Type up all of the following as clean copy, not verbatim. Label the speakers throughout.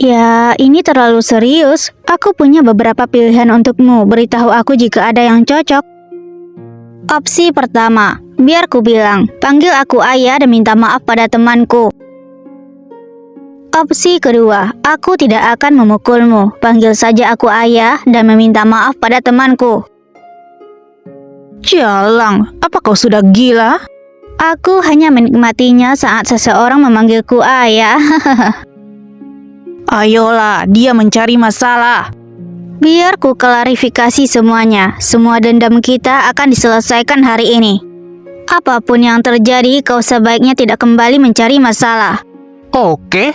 Speaker 1: Ya, ini terlalu serius. Aku punya beberapa pilihan untukmu. Beritahu aku jika ada yang cocok. Opsi pertama, biar ku bilang, panggil aku ayah dan minta maaf pada temanku. Opsi kedua, aku tidak akan memukulmu. Panggil saja aku ayah dan meminta maaf pada temanku.
Speaker 2: Jalang, apa kau sudah gila?
Speaker 1: Aku hanya menikmatinya saat seseorang memanggilku ayah.
Speaker 2: Ayolah, dia mencari masalah.
Speaker 1: Biar ku klarifikasi semuanya. Semua dendam kita akan diselesaikan hari ini. Apapun yang terjadi, kau sebaiknya tidak kembali mencari masalah.
Speaker 2: Oke.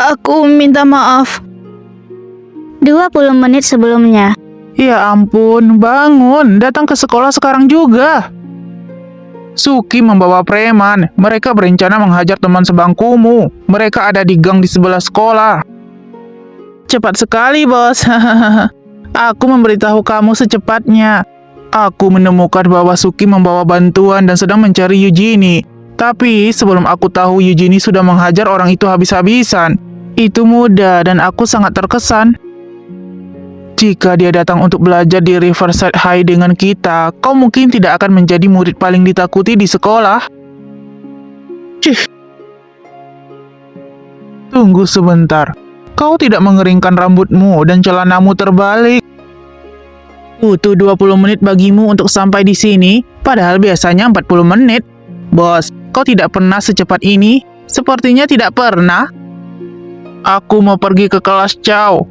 Speaker 2: Aku minta maaf.
Speaker 1: 20 menit sebelumnya.
Speaker 2: Ya ampun, bangun. Datang ke sekolah sekarang juga. Suki membawa preman. Mereka berencana menghajar teman sebangkumu. Mereka ada di gang di sebelah sekolah. Cepat sekali, bos. Aku memberitahu kamu secepatnya. Aku menemukan bahwa Suki membawa bantuan dan sedang mencari Eugenie. Tapi sebelum aku tahu Eugenie sudah menghajar orang itu habis-habisan. Itu mudah dan aku sangat terkesan. Jika dia datang untuk belajar di Riverside High dengan kita, kau mungkin tidak akan menjadi murid paling ditakuti di sekolah. Cih. Tunggu sebentar. Kau tidak mengeringkan rambutmu dan celanamu terbalik. Butuh 20 menit bagimu untuk sampai di sini, padahal biasanya 40 menit. Bos, kau tidak pernah secepat ini? Sepertinya tidak pernah. Aku mau pergi ke kelas Chow.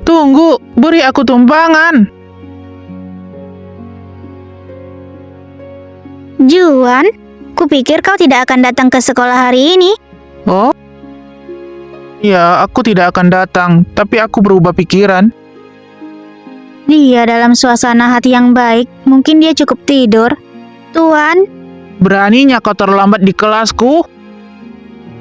Speaker 2: Tunggu, beri aku tumpangan.
Speaker 1: Juan, kupikir kau tidak akan datang ke sekolah hari ini.
Speaker 2: Oh? Ya, aku tidak akan datang, tapi aku berubah pikiran.
Speaker 1: Dia dalam suasana hati yang baik, mungkin dia cukup tidur. Tuan,
Speaker 2: Beraninya kau terlambat di kelasku?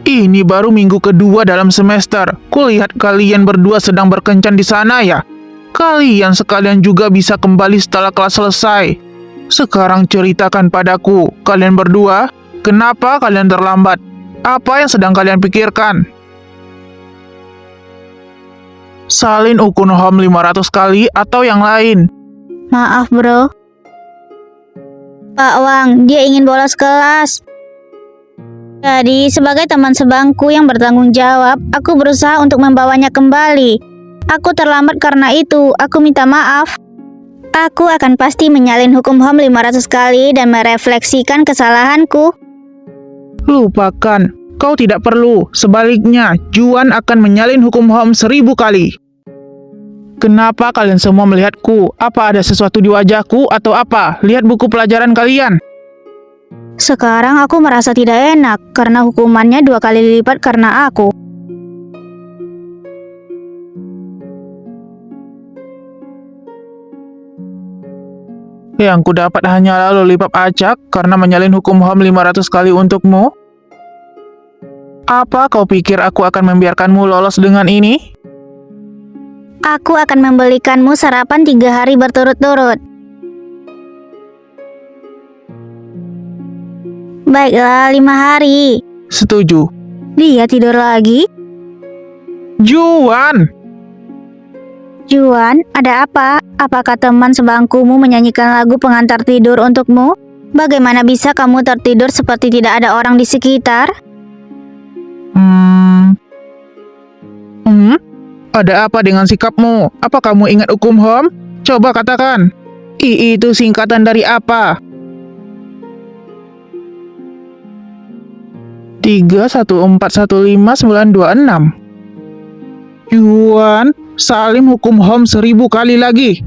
Speaker 2: Ini baru minggu kedua dalam semester. Kulihat kalian berdua sedang berkencan di sana ya. Kalian sekalian juga bisa kembali setelah kelas selesai. Sekarang ceritakan padaku, kalian berdua, kenapa kalian terlambat? Apa yang sedang kalian pikirkan? Salin Ukunohom 500 kali atau yang lain?
Speaker 1: maaf bro. Pak Wang, dia ingin bolos kelas. Jadi, sebagai teman sebangku yang bertanggung jawab, aku berusaha untuk membawanya kembali. Aku terlambat karena itu, aku minta maaf. Aku akan pasti menyalin hukum HOM 500 kali dan merefleksikan kesalahanku.
Speaker 2: Lupakan, kau tidak perlu. Sebaliknya, Juan akan menyalin hukum HOM 1000 kali. Kenapa kalian semua melihatku? Apa ada sesuatu di wajahku atau apa? Lihat buku pelajaran kalian.
Speaker 1: Sekarang aku merasa tidak enak karena hukumannya 2 kali lipat karena aku.
Speaker 2: Yang ku dapat hanya lalu lipat acak karena menyalin hukum HOM 500 kali untukmu. Apa kau pikir aku akan membiarkanmu lolos dengan ini?
Speaker 1: Aku akan membelikanmu sarapan 3 hari berturut-turut. Baiklah, 5 hari.
Speaker 2: Setuju.
Speaker 1: Dia tidur lagi.
Speaker 2: Juan!
Speaker 1: Juan, ada apa? Apakah teman sebangkumu menyanyikan lagu pengantar tidur untukmu? Bagaimana bisa kamu tertidur seperti tidak ada orang di sekitar?
Speaker 2: Ada apa dengan sikapmu? Apa kamu ingat hukum HOM? Coba katakan. I itu singkatan dari apa? 3141596. Juan, salim hukum HOM 1000 kali lagi.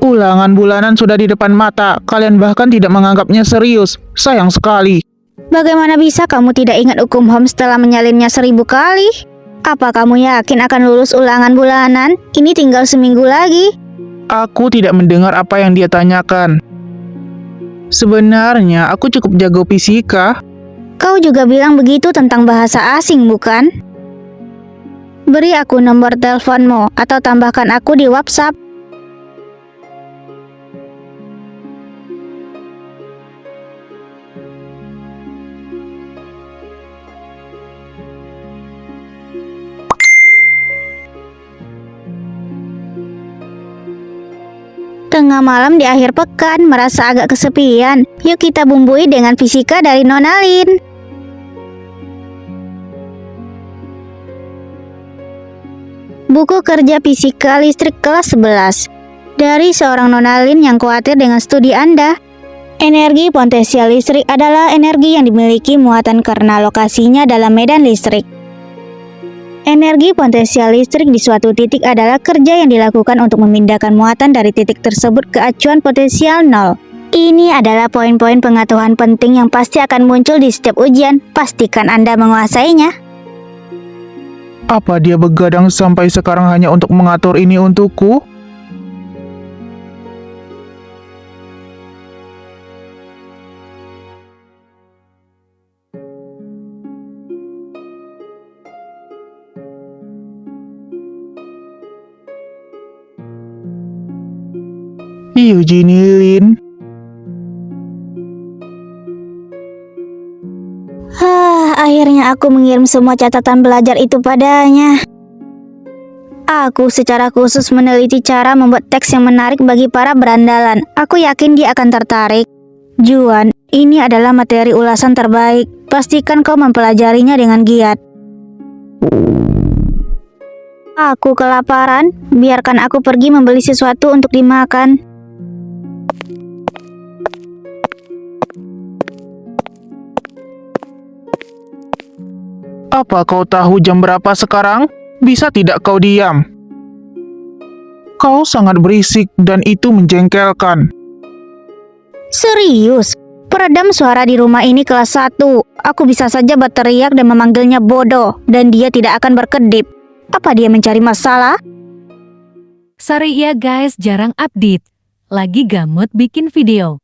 Speaker 2: Ulangan bulanan sudah di depan mata. Kalian bahkan tidak menganggapnya serius. Sayang sekali.
Speaker 1: Bagaimana bisa kamu tidak ingat hukum HOM setelah menyalinnya 1000 kali? Apa kamu yakin akan lulus ulangan bulanan? Ini tinggal seminggu lagi.
Speaker 2: Aku tidak mendengar apa yang dia tanyakan. Sebenarnya aku cukup jago fisika.
Speaker 1: Kau juga bilang begitu tentang bahasa asing, bukan? Beri aku nomor teleponmu atau tambahkan aku di WhatsApp. Tengah malam di akhir pekan, merasa agak kesepian. Yuk kita bumbui dengan fisika dari Nona Lin. Buku kerja fisika listrik kelas 11. Dari seorang Nona Lin yang khawatir dengan studi Anda. Energi potensial listrik adalah energi yang dimiliki muatan karena lokasinya dalam medan listrik. Energi potensial listrik di suatu titik adalah kerja yang dilakukan untuk memindahkan muatan dari titik tersebut ke acuan potensial nol. Ini adalah poin-poin pengetahuan penting yang pasti akan muncul di setiap ujian. Pastikan Anda menguasainya.
Speaker 2: Apa dia begadang sampai sekarang hanya untuk mengatur ini untukku? Eugenie Lin.
Speaker 1: Akhirnya aku mengirim semua catatan belajar itu padanya. Aku secara khusus meneliti cara membuat teks yang menarik bagi para berandalan. Aku yakin dia akan tertarik. Juan, ini adalah materi ulasan terbaik. Pastikan kau mempelajarinya dengan giat. Aku kelaparan. Biarkan aku pergi membeli sesuatu untuk dimakan.
Speaker 2: Apa kau tahu jam berapa sekarang? Bisa tidak kau diam? Kau sangat berisik dan itu menjengkelkan.
Speaker 1: Serius? Peredam suara di rumah ini kelas 1. Aku bisa saja berteriak dan memanggilnya bodoh, dan dia tidak akan berkedip. Apa dia mencari masalah?
Speaker 3: Sorry ya guys, jarang update. Lagi gamut bikin video.